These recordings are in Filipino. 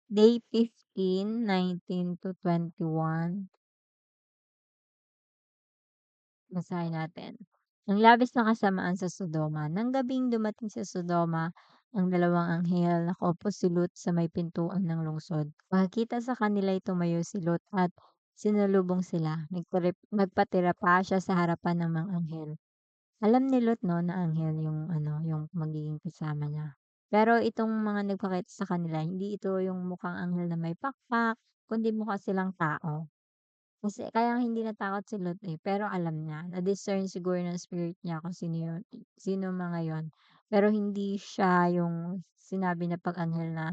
Day 15, 19 to 21. Basahin natin. Ang labis na kasamaan sa Sodoma. Nang gabing dumating sa Sodoma ang dalawang anghel, nakaupo si Lot sa may pintuan ng lungsod. Pagkakita sa kanila'y tumayo si Lot at sinalubong sila. Nagpatira pa siya sa harapan ng mga anghel. Alam ni Lot 'no, na anghel yung ano, yung magiging kasama niya. Pero itong mga nagpakita sa kanila, hindi ito yung mukhang anghel na may pakpak, kundi mukha silang tao. Kasi kaya hindi natakot si Lot, eh, pero alam niya, na-discern siguro ng spirit niya kung sino mga yun. Pero hindi siya yung sinabi na pag-anghel na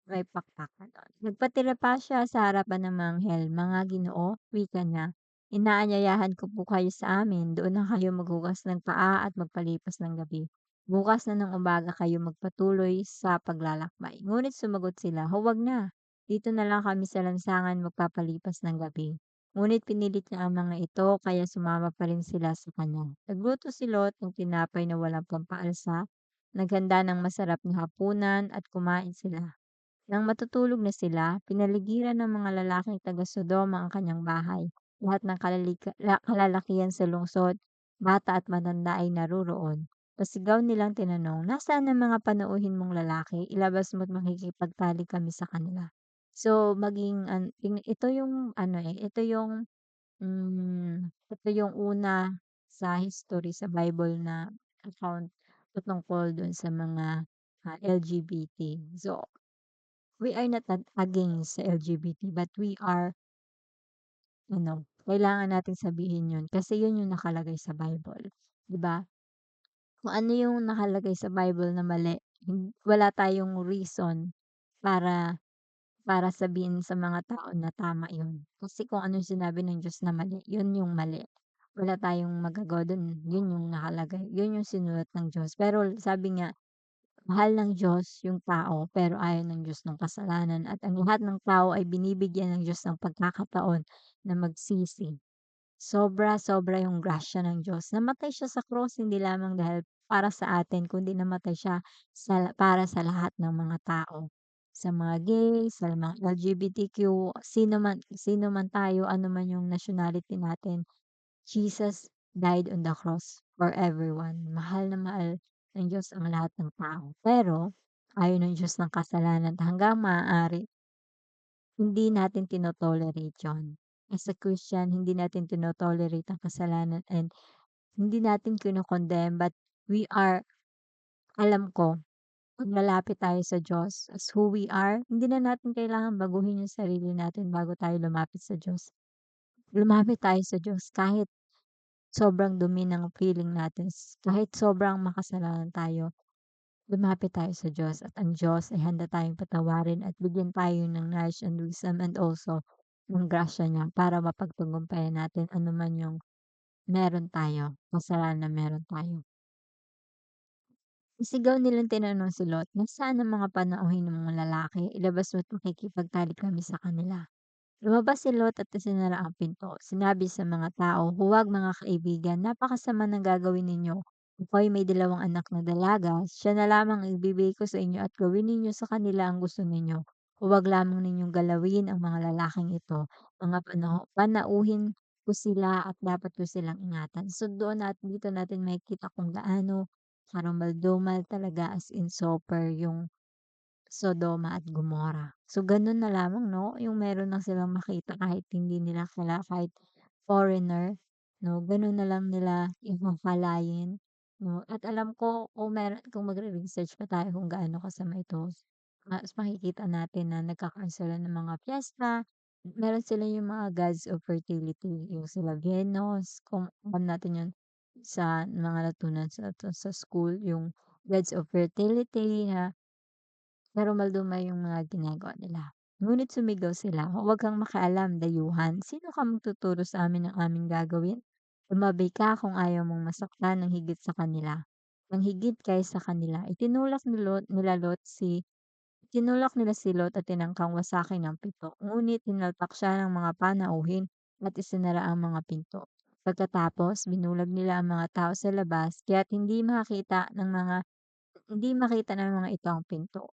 may pakpak, gano'n. Nagpatira pa siya sa harapan ng mga anghel, "Mga Ginoo," wika niya, "inaanyayahan ko po kayo sa amin, doon na kayo maghugas ng paa at magpalipas ng gabi. Bukas na ng umaga kayo magpatuloy sa paglalakbay." Ngunit sumagot sila, "Huwag na, dito na lang kami sa lansangan magpapalipas ng gabi." Ngunit pinilit niya ang mga ito kaya sumama pa rin sila sa kanya. Nagluto si Lot ng tinapay na walang pampaalsa, naghanda ng masarap na hapunan at kumain sila. Nang matutulog na sila, pinaligiran ng mga lalaking taga-Sodoma ang kanyang bahay. Lahat ng kalalakihan sa lungsod, bata at matanda ay naroroon. Pasigaw nilang tinanong, "Nasaan ang mga panauhin mong lalaki? Ilabas mo't makikipagtalik kami sa kanila." So, ito yung ano eh, ito yung una sa history sa Bible na account patungkol dun sa mga LGBT. So, we are not against sa LGBT, but we are kailangan nating sabihin yun kasi yun yung nakalagay sa Bible, 'di ba? Kung ano yung nakalagay sa Bible na mali, wala tayong reason para para sabihin sa mga tao na tama yun. Kasi kung ano yung sinabi ng Diyos na mali, yun yung mali. Wala tayong magagawa dun, yun yung nakalagay, yun yung sinulat ng Diyos. Pero sabi nga, mahal ng Diyos yung tao, pero ayaw ng Diyos ng kasalanan at ang lahat ng tao ay binibigyan ng Diyos ng pagkakataon na magsisi. Sobra-sobra yung grasya ng Diyos. Namatay siya sa cross hindi lamang dahil para sa atin, kundi namatay siya para sa lahat ng mga tao. Sa mga gay, sa mga LGBTQ, sino man tayo, ano man yung nationality natin, Jesus died on the cross for everyone. Mahal na mahal ng Diyos ang lahat ng tao. Pero ayaw ng Diyos ng kasalanan at hanggang maaari hindi natin tino-tolerate yun. As a Christian, hindi natin tino-tolerate ang kasalanan and hindi natin kino-condemn but we are alam ko, 'pag lalapit tayo sa Diyos as who we are, hindi na natin kailangang baguhin yung sarili natin bago tayo lumapit sa Diyos. Lumapit tayo sa Diyos kahit sobrang dumi ng feeling natin, kahit sobrang makasalanan tayo, lumapit tayo sa Diyos at ang Diyos ay handa tayong patawarin at bigyan tayo ng knowledge and wisdom and also ng grasya niya para mapagtagumpayan natin ano man yung meron tayo, kasalanan na meron tayo. Sigaw nilang tinanong si Lot, "Nasaan ang mga panauhin ng mga lalaki? Ilabas mo't makikipagtalik kami sa kanila." Lumabas si Lot at isinara ang pinto. Sinabi sa mga tao, "Huwag mga kaibigan, napakasama ng gagawin ninyo. Ako'y may 2 anak na dalaga, siya na lamang ang ibibigay ko sa inyo at gawin ninyo sa kanila ang gusto ninyo. Huwag lamang ninyong galawin ang mga lalaking ito. Mga panauhin ko sila at dapat ko silang ingatan." So doon at dito natin makikita kung gaano karumal-dumal talaga as in super yung Sodoma at Gomorrah. So, ganun na lamang 'no, yung meron lang silang makita kahit hindi nila kahit foreigner 'no, ganun na lang nila ihahalayin 'no. At alam ko kung magre-research pa tayo kung gaano kasama ito, mas makikita natin na nagkakaroon sila ng mga piyesta, meron sila yung mga gods of fertility, yung sila Venus, kung alam natin yun sa mga natunan sa school, yung gods of fertility na pero malduma yung mga ginagawa nila. Ngunit sumigaw sila, "Huwag kang makialam, dayuhan. Sino ka magtuturo sa amin ng aming gagawin? Lumabi ka kung ayaw mong masaktan ng higit sa kanila, ng higit kaysa kanila." Tinulak nila si Lot at tinangkang wasakin ang pinto. Ngunit hinaltak siya ng mga panauhin at isinara ang mga pinto. Pagkatapos, binulag nila ang mga tao sa labas, kaya't hindi makita ng mga ito ang pinto.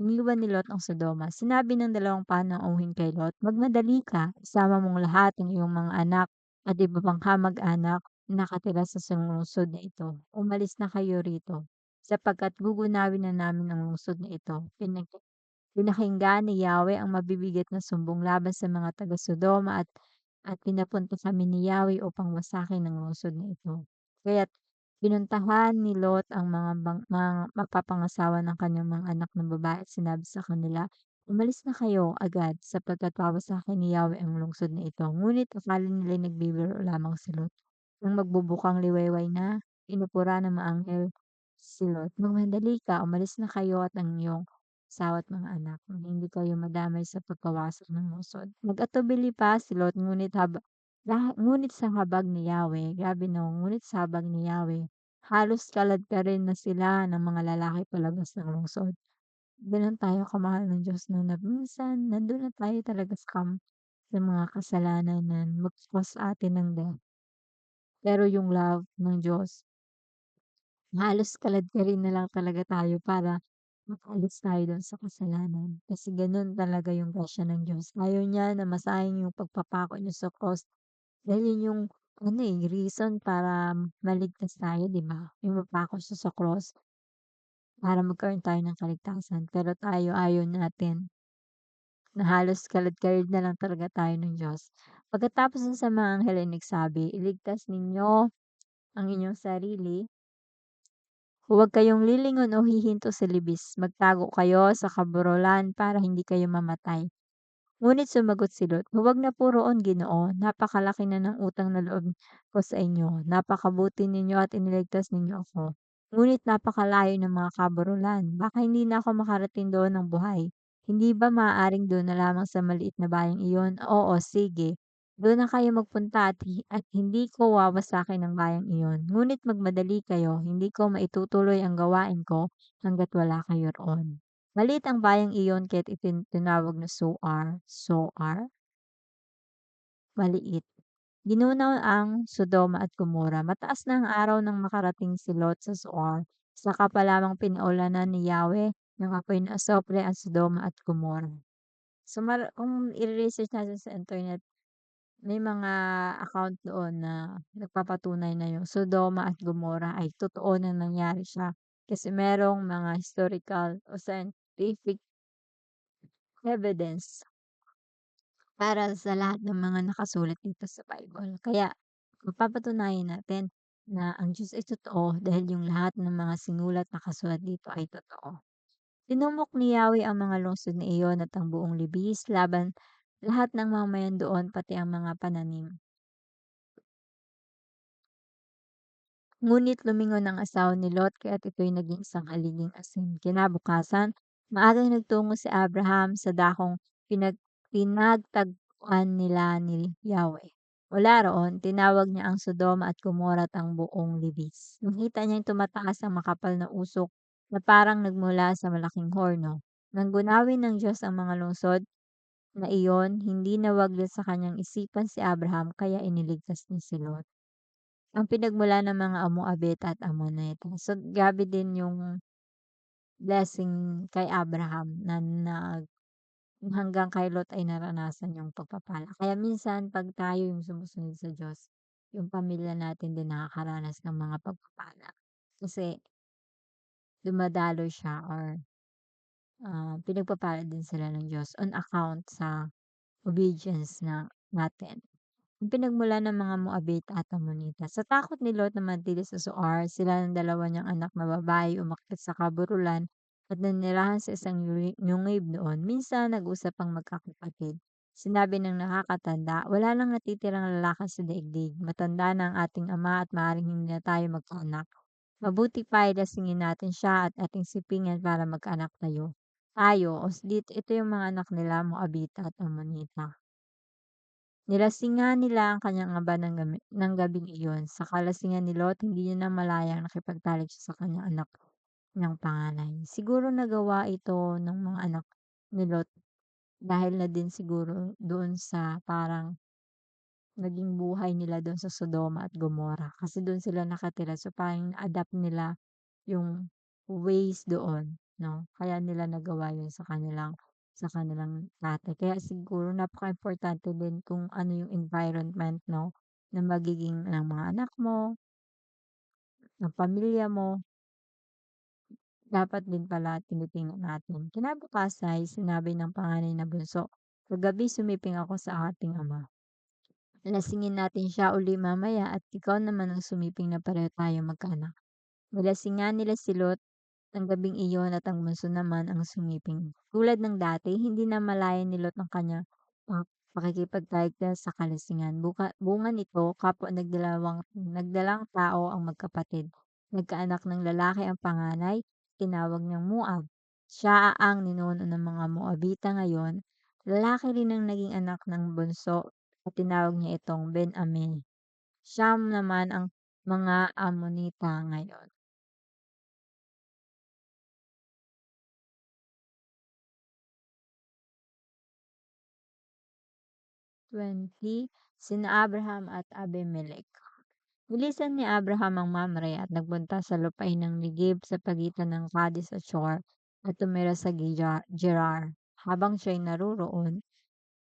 iniwan ni Lot ang Sodoma. Sinabi ng dalawang panauhin kay Lot, "Magmadali ka, isama mong lahat ng iyong mga anak at iba pang kamag-anak na nakatira sa lungsod na ito. Umalis na kayo rito, sapagkat gugunawin na namin ang lungsod na ito." Pinakinggan ni Yahweh ang mabibigat na sumbong laban sa mga taga-Sodoma at pinapunta kami ni Yahweh upang wasakin ang lungsod na ito. Kaya't pinuntahan ni Lot ang mga mapapangasawa ng kanyang mga anak na babae at sinabi sa kanila, "Umalis na kayo agad sapagkat wawasakin ni Yahweh ang lungsod na ito." Ngunit akala nila'y nagbibiro lamang si Lot. Nang magbubukang liwayway na, pinupura ng mga anghel si Lot, "Magmadali ka, umalis na kayo at ang iyong asawa at mga anak, nang hindi kayo madamay sa pagkawasak ng lungsod." Nag-atubili pa si Lot ngunit sa habag ni Yahweh, grabe 'no, ngunit sa habag ni Yahweh, halos kaladkarin na sila ng mga lalaki palabas ng lungsod. Gano'n tayo kamahal ng Diyos 'no, na minsan nandun na tayo talaga sa mga kasalanan na mag-cause sa atin ng death. Pero yung love ng Diyos, halos kaladkarin na lang talaga tayo para makaalis tayo dun sa kasalanan. Kasi gano'n talaga yung grasya ng Diyos. Ayaw niya na masayang yung pagpapako niya sa cross. Dahil yun yung ano, reason para maligtas tayo, 'di ba? Yung mapako siya sa cross para magkaroon tayo ng kaligtasan. Pero tayo, ayaw natin na halos kaladkad na lang talaga tayo ng Diyos. Pagkatapos nun sa mga anghel ay nagsabi, "Iligtas ninyo ang inyong sarili. Huwag kayong lilingon o hihinto sa libis. Magtago kayo sa kaburulan para hindi kayo mamatay." Ngunit sumagot si Lot, "Huwag na po roon, Ginoo. Napakalaki na ng utang na loob ko sa inyo. Napakabuti ninyo at iniligtas ninyo ako. Ngunit napakalayo ng mga kaburulan. Baka hindi na ako makarating doon ng buhay. Hindi ba maaaring doon na lamang sa maliit na bayang iyon? Oo, sige. Doon na kayo magpunta at hindi ko wawasakin ang bayang iyon. Ngunit magmadali kayo. Hindi ko maitutuloy ang gawain ko hanggat wala kayo roon." Maliit ang bayang iyon kaya't tinawag na Zoar, maliit. Ginunaw ang Sodoma at Gomorra. Mataas na ang araw nang makarating si Lot sa Zoar. Saka pa lamang pinaulanan ni Yahweh ng apoy na asupre ang Sodoma at Gomorra. So kung i-research natin sa internet, may mga account doon na nagpapatunay na yung Sodoma at Gomorra ay totoo na nangyari siya. Kasi merong mga historical o scientific evidence para sa lahat ng mga nakasulat dito sa Bible. Kaya mapapatunayan natin na ang Diyos ay totoo dahil yung lahat ng mga sinulat na kasulat dito ay totoo. Tinumok ni Yahweh ang mga lungsod na iyon at ang buong libis laban lahat ng mamayan doon pati ang mga pananim. Ngunit lumingon ang asawa ni Lot kaya't ito'y naging isang haliging asin. Kinabukasan, maagang nagtungo si Abraham sa dakong pinagtagpuan nila ni Yahweh. Mula roon, tinawag niya ang Sodoma at Gomorra at ang buong libis. Nakita niyang tumataas ang makapal na usok na parang nagmula sa malaking horno. Nang gunawin ng Diyos ang mga lungsod na iyon, hindi nawaglit sa kanyang isipan si Abraham kaya iniligtas niya si Lot. Ang pinagmulan ng mga Moabita at Amonite. So, grabe din yung blessing kay Abraham na hanggang kay Lot ay naranasan yung pagpapala. Kaya minsan 'pag tayo yung sumusunod sa Diyos, yung pamilya natin din nakakaranas ng mga pagpapala. Kasi dumadaloy siya or, pinagpapala din sila ng Diyos on account sa obedience natin. Ang pinagmulan ng mga Moabita at Amonita. Sa takot ni Lot na manatili sa Zoar, sila ng dalawa niyang anak na babae umakyat sa kaburulan at nanirahan sa isang yungib noon. Minsan nag-usap ang magkakapatid. Sinabi ng nakakatanda, "Wala nang natitirang lalaki sa daigdig. Matanda na ang ating ama at maaaring hindi na tayo magkaanak. Mabuti pa ay lasingin natin siya at ating sipingan para magkaanak tayo." Ito yung mga anak nila, Moabita at Amonita. Nilasingan nila ang kanyang aba ng gabing iyon. Sa kalasingan ni Lot, hindi niya namalayang nakipagtalik siya sa kanyang anak niyang panganay. Siguro nagawa ito ng mga anak ni Lot dahil na din siguro doon sa parang naging buhay nila doon sa Sodoma at Gomorra. Kasi doon sila nakatira. So parang na-adapt nila yung ways doon. 'no, kaya nila nagawa yun sa kanilang tatay. Kaya siguro napakaimportante din kung ano yung environment 'no, na magiging ng mga anak mo, ng pamilya mo, dapat din pala tinitingnan natin. Kinabukasan sinabi ng panganay na bunso, "Kagabi sumiping ako sa ating ama. Lasingin natin siya uli mamaya at ikaw naman ang sumiping na pareho tayong magkaanak." Nilasingan nila si Lot ng gabing iyon at ang bunso naman ang sumiping. Tulad ng dati, hindi namalayan ni Lot ang kanyang pakikipagtayag sa kalasingan. Bunga nito, kapwa nagdalang tao ang magkapatid. Nagkaanak ng lalaki ang panganay, tinawag niyang Moab. Siya ang ninuno ng mga Moabita ngayon. Lalaki rin ang naging anak ng bunso at tinawag niya itong Ben-amin. Siyam naman ang mga Amonita ngayon. 20, sina Abraham at Abimelech. Nilisan ni Abraham ang Mamre at nagpunta sa lupain ng Negeb sa pagitan ng Cades at Shur at tumira sa Gerar. Habang siya'y naroroon,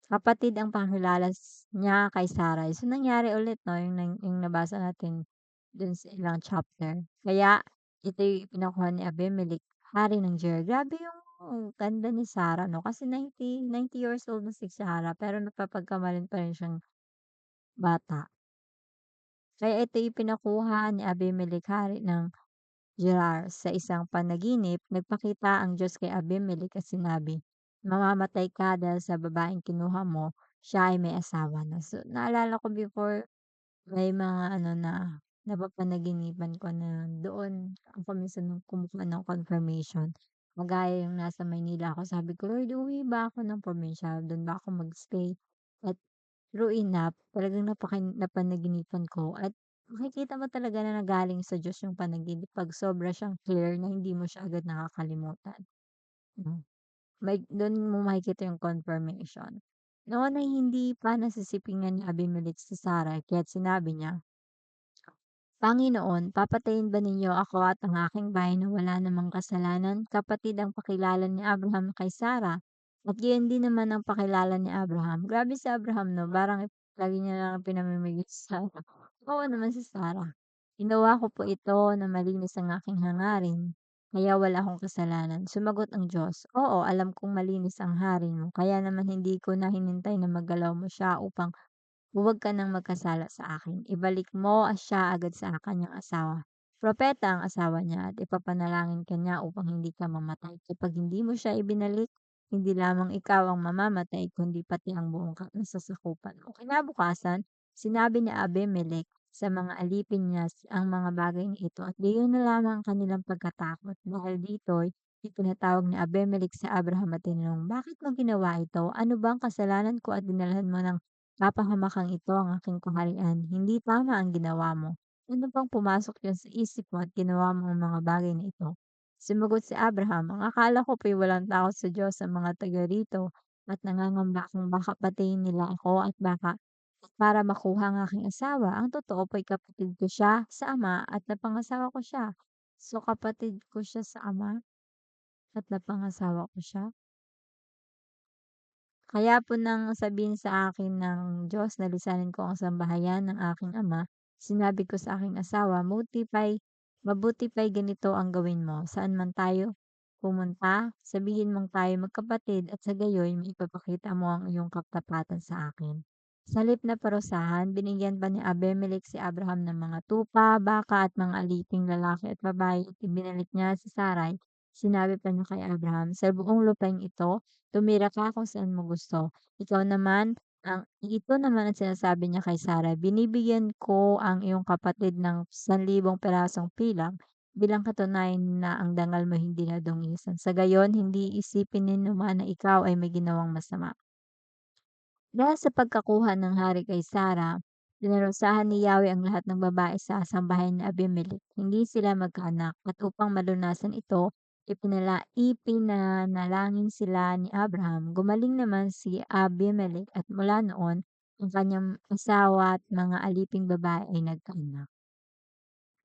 kapatid ang pangilala niya kay Sarai. So, nangyari ulit, no, yung nabasa natin dun sa ilang chapter. Kaya, ito'y pinakuha ni Abimelech, hari ng Gerar. Grabe yung ganda ni Sarah, no? Kasi 90 years old na si Sarah, pero napapagkamalan pa rin siyang bata. Kaya ito'y pinakuha ni Abimelech, hari ng Gerar. Sa isang panaginip, nagpakita ang Diyos kay Abimelech at sinabi, "Mamamatay ka dahil sa babaeng kinuha mo, siya ay may asawa na." So, naalala ko before, may mga ano na napapanaginipan ko na doon ako minsan nung kumukuha ng confirmation. Kagaya yung nasa Maynila ako, sabi ko, "Lord, uuwi ba ako ng probinsya? Doon ba ako magstay?" At true enough, talagang napanaginipan ko at makikita mo talaga na nagaling sa Diyos yung panaginip 'pag sobra siyang clear na hindi mo siya agad nakakalimutan, 'no. Dun mo makikita yung confirmation. Noon ay hindi pa nasisipingan ni Abimelech si Sarah kaya't sinabi niya, "Panginoon, papatayin ba ninyo ako at ang aking bahay na wala namang kasalanan?" Kapatid ang pakilala ni Abraham kay Sarah at gayon din naman ang pakilala ni Abraham. Grabe si Abraham 'no, parang lagi niya lang pinamimigay si Sarah. Oo naman si Sarah. "Ginawa ko po ito na malinis ang aking hangarin, kaya wala akong kasalanan." Sumagot ang Diyos, "Oo, alam kong malinis ang hari mo, kaya naman hindi ko na hinintay na maggalaw mo siya upang huwag ka ng magkasala sa akin. Ibalik mo siya agad sa kanyang asawa. Propeta ang asawa niya at ipapanalangin ka niya upang hindi ka mamatay. Kapag hindi mo siya ibinalik, hindi lamang ikaw ang mamamatay, kundi pati ang buong nasasakupan mo." Kinabukasan, sinabi ni Abimelech sa mga alipin niya ang mga bagay na ito at gayon na lamang ang kanilang pagkatakot. Dahil dito'y ipinatawag ni Abimelech sa Abraham at tinanong, "Bakit mo ginawa ito? Ano bang kasalanan ko at dinalhan mo ng kapahamakang ito ang aking kaharian? Hindi tama ang ginawa mo. Ano bang pumasok yun sa isip mo at ginawa mo ang mga bagay na ito?" Sumagot si Abraham, "Ang akala ko po'y walang takot sa Diyos sa mga taga rito at nangangamba kung baka patayin nila ako at baka para makuha ang aking asawa. Ang totoo po'y kapatid ko siya sa ama at napangasawa ko siya." So, kapatid ko siya sa ama at napangasawa ko siya. Kaya po nang sabihin sa akin ng Diyos na lisanin ko ang sambahayan ng aking ama, sinabi ko sa aking asawa, mabuti pa'y ganito ang gawin mo. Saan man tayo pumunta, sabihin mong tayo magkapatid at sa gayoy maipapakita mo ang iyong katapatan sa akin. Sa halip na parusahan, binigyan pa ni Abimelech si Abraham ng mga tupa, baka at mga aliping lalaki at babae at ibinalik niya si Sarai. Sinabi pa niya kay Abraham, "Sa buong lupain ito, tumira ka kung saan mo gusto." Ito naman ang sinasabi niya kay Sarah, "Binibigyan ko ang iyong kapatid ng 1,000 pirasong pilang bilang katunayan na ang dangal mo hindi nadungisan. Sa gayon, hindi isipin ni naman na ikaw ay may ginawang masama." Dahil sa pagkakuha ng hari kay Sarah, pinarusahan ni Yahweh ang lahat ng babae sa sambahayan ni Abimelech. Hindi sila magkaanak at upang malunasan ito, ipinanalangin sila ni Abraham. Gumaling naman si Abimelech at mula noon, ang kanyang asawa at mga aliping babae ay nagkaanak.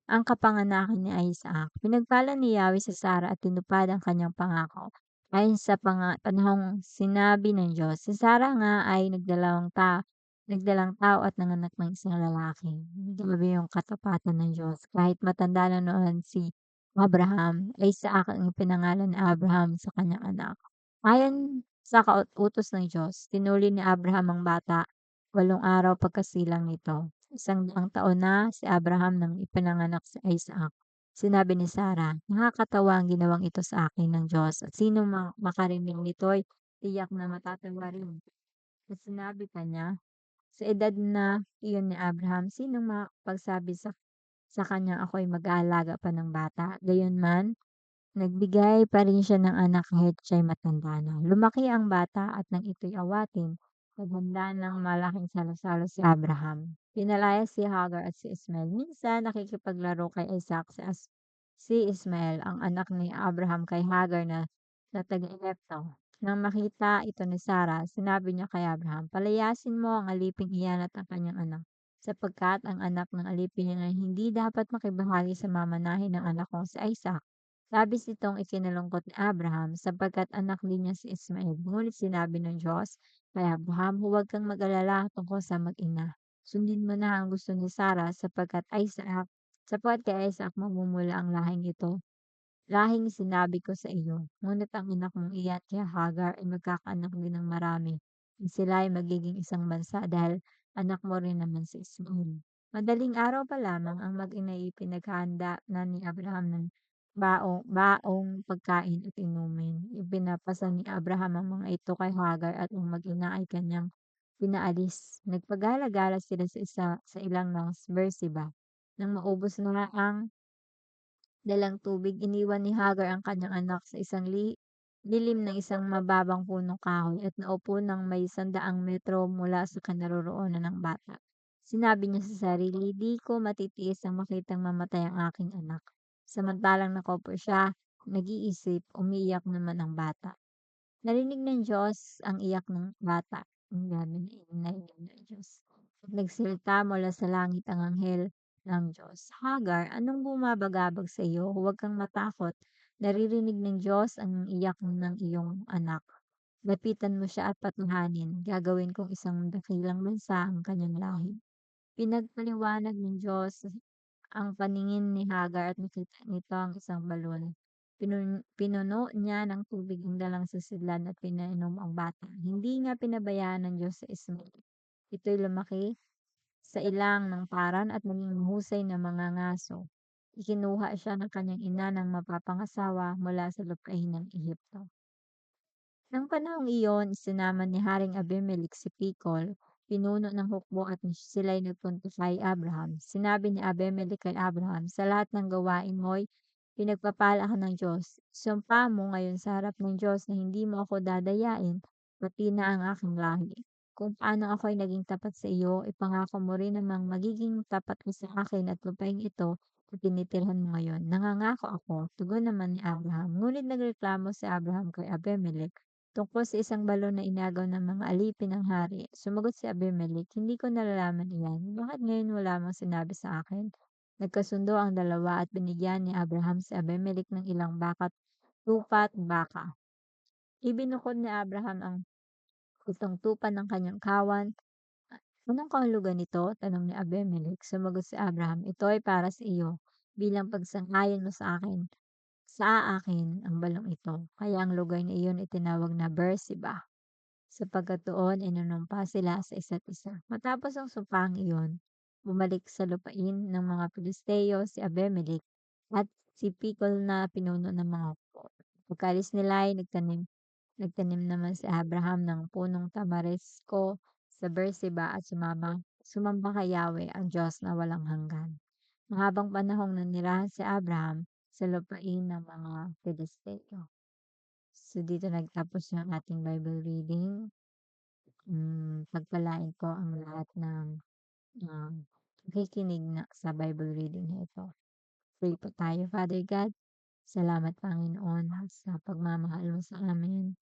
ang kapanganakan ni Isaac. Pinagpala ni Yahweh si Sarah at tinupad ang kanyang pangako. Ayon sa panahong sinabi ng Diyos, si Sarah nga ay nagdalang tao at nanganak ng isang lalaki. Grabe yung katapatan ng Diyos. Kahit matanda na noon si Abraham, ay Isaac ang ipinangalan ni Abraham sa kanyang anak. Ayon sa utos ng Diyos, tinuli ni Abraham ang bata 8 araw pagkasilang nito. 100 taon na si Abraham nang ipinanganak si Isaac. Sinabi ni Sarah, nakakatawa ang ginawang ito sa akin ng Diyos at sino makarinig nito'y tiyak na matatawa rin. At sinabi pa niya, sa edad na iyon ni Abraham, sinong makapagsabi sa kanya ako'y mag-aalaga pa ng bata? Gayunman, nagbigay pa rin siya ng anak kahit siya'y matanda na. Lumaki ang bata at nang ito'y awatin, naghanda ng malaking salo-salo si Abraham. Pinalaya si Hagar at si Ismael. Minsan nakikipaglaro kay Isaac si Ismael, ang anak ni Abraham kay Hagar na taga-Egypto. Nang makita ito ni Sarah, sinabi niya kay Abraham, palayasin mo ang aliping iyan at ang kanyang anak, sapagkat ang anak ng alipin niya ay hindi dapat makibahagi sa mamanahin ng anak kong si Isaac. Labis itong ikinalungkot ni Abraham sapagkat anak din niya si Ismael. Ngunit sinabi ng Diyos kay Abraham, huwag kang mag-alala tungkol sa mag-ina. Sundin mo na ang gusto ni Sarah sapagkat kay Isaac mamumula ang lahing ito. Lahing sinabi ko sa iyo, ngunit ang anak mong iyan kay Hagar ay magkakaanak din ng marami. At sila ay magiging isang bansa dahil anak mo rin naman si Ismael. Madaling araw pa lamang ang mag-ina ay pinaghahanda na ni Abraham ng baong pagkain at inumin. Ipinapasa ni Abraham ang mga ito kay Hagar at ang mag-ina ay kanyang pinaalis. Nagpagala-gala sila sa ilang ng Beersheba. Nang maubos na ang dalang tubig, iniwan ni Hagar ang kanyang anak sa isang lilim ng isang mababang punong kahoy at naupo ng may 100 metro mula sa kinaroroonan ng bata. Sinabi niya sa sarili, di ko matitiis ang makitang mamatay ang aking anak. Samantalang nakaupo siya, nag-iisip, umiiyak naman ang bata. Narinig ng Diyos ang iyak ng bata. Ang dami na narinig ng Diyos. At nagsalita mula sa langit ang anghel ng Diyos. Hagar, anong bumabagabag sa iyo? Huwag kang matakot. Naririnig ng Diyos ang iyak ng iyong anak. Lapitan mo siya at patahanin. Gagawin kong isang dakilang bansa ang kanyang lahi. Pinagpaliwanag ng Diyos ang paningin ni Hagar at nakita nito ang isang balon. Pinuno niya ng tubig ang dalang sisidlan at pinainom ang bata. Hindi nga pinabayaan ng Diyos sa Ismael. Ito'y lumaki sa ilang ng paran at naging mahusay na mga ngaso. Ikinuha siya ng kanyang ina ng mapapangasawa mula sa lupain ng Ehipto. Nang panahong iyon, isinama ni Haring Abimelech si Pikol, pinuno ng hukbo at sila'y nagpunta kay Abraham. Sinabi ni Abimelech kay Abraham, sa lahat ng gawain mo'y pinagpapala ka ng Diyos. Sumpa mo ngayon sa harap ng Diyos na hindi mo ako dadayain, pati na ang aking lahi. Kung paano ako ay naging tapat sa iyo, ipangako mo rin namang magiging tapat ka sa akin at lupaing ito at tinitirhan mo ngayon. Nangangako ako, tugon naman ni Abraham. Ngunit nagreklamo si Abraham kay Abimelech tungkol sa isang balon na inagaw ng mga alipin ng hari. Sumagot si Abimelech, hindi ko nalalaman iyan. Bakit ngayon mo lamang sinabi sa akin? Nagkasundo ang dalawa at binigyan ni Abraham si Abimelech ng ilang tupa at baka. Ibinukod ni Abraham ang 7 tupa ng kanyang kawan. Anong kahulugan nito? Tanong ni Abimelech. Sumagot si Abraham, ito ay para sa iyo bilang pagsang-ayon mo sa akin ang balong ito. Kaya ang lugar na iyon itinawag na Beersheba, sapagkat doon inunumpa sila sa isa't isa. Matapos ang sumpahang iyon, bumalik sa lupain ng mga Pilisteo si Abimelech at si Pikol na pinuno ng mga hukbo. Pagkalis nila ay nagtanim naman si Abraham ng punong tamaresko sa Beersheba at sumamba kay Yahweh ang Diyos na walang hanggan. Mahabang panahong nanirahan si Abraham sa lupain ng mga Pilisteo. So, dito nagtapos yung ating Bible reading. Pagpalain ko ang lahat ng nakikinig sa Bible reading na ito. Pray po tayo. Father God, salamat Panginoon sa pagmamahal mo sa amin.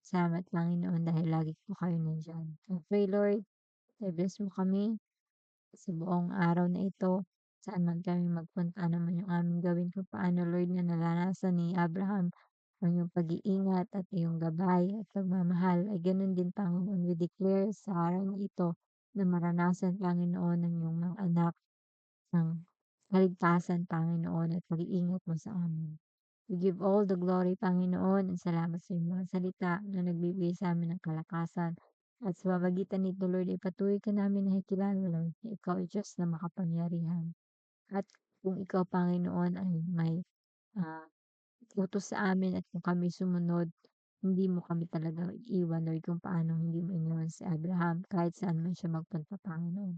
Salamat Panginoon dahil lagi po kayo nandyan. I pray Lord, I bless mo kami sa buong araw na ito. saan man kami magpunta, ano man yung aming gawin, kung paano Lord na naranasan ni Abraham ang iyong pag-iingat at iyong gabay at pagmamahal, ay gano'n din Panginoon, we declare sa araw na ito na maranasan Panginoon ng iyong mga anak ng kaligtasan Panginoon at pag-iingat mo sa amin. We give all the glory Panginoon at salamat sa iyong mga salita na nagbibigay sa amin ng kalakasan. At sa pamamagitan nito Lord ay patuloy ka namin nakikilala Lord na ikaw ay Diyos na makapangyarihan. At kung ikaw Panginoon ay may ah, utos sa amin at kung kami sumunod, hindi mo kami talaga iiwan Lord, kung paano hindi mo iniwan si Abraham kahit saan man siya magpunta Panginoon.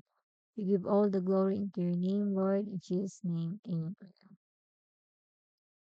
We give all the glory into your name Lord, in Jesus' name, amen.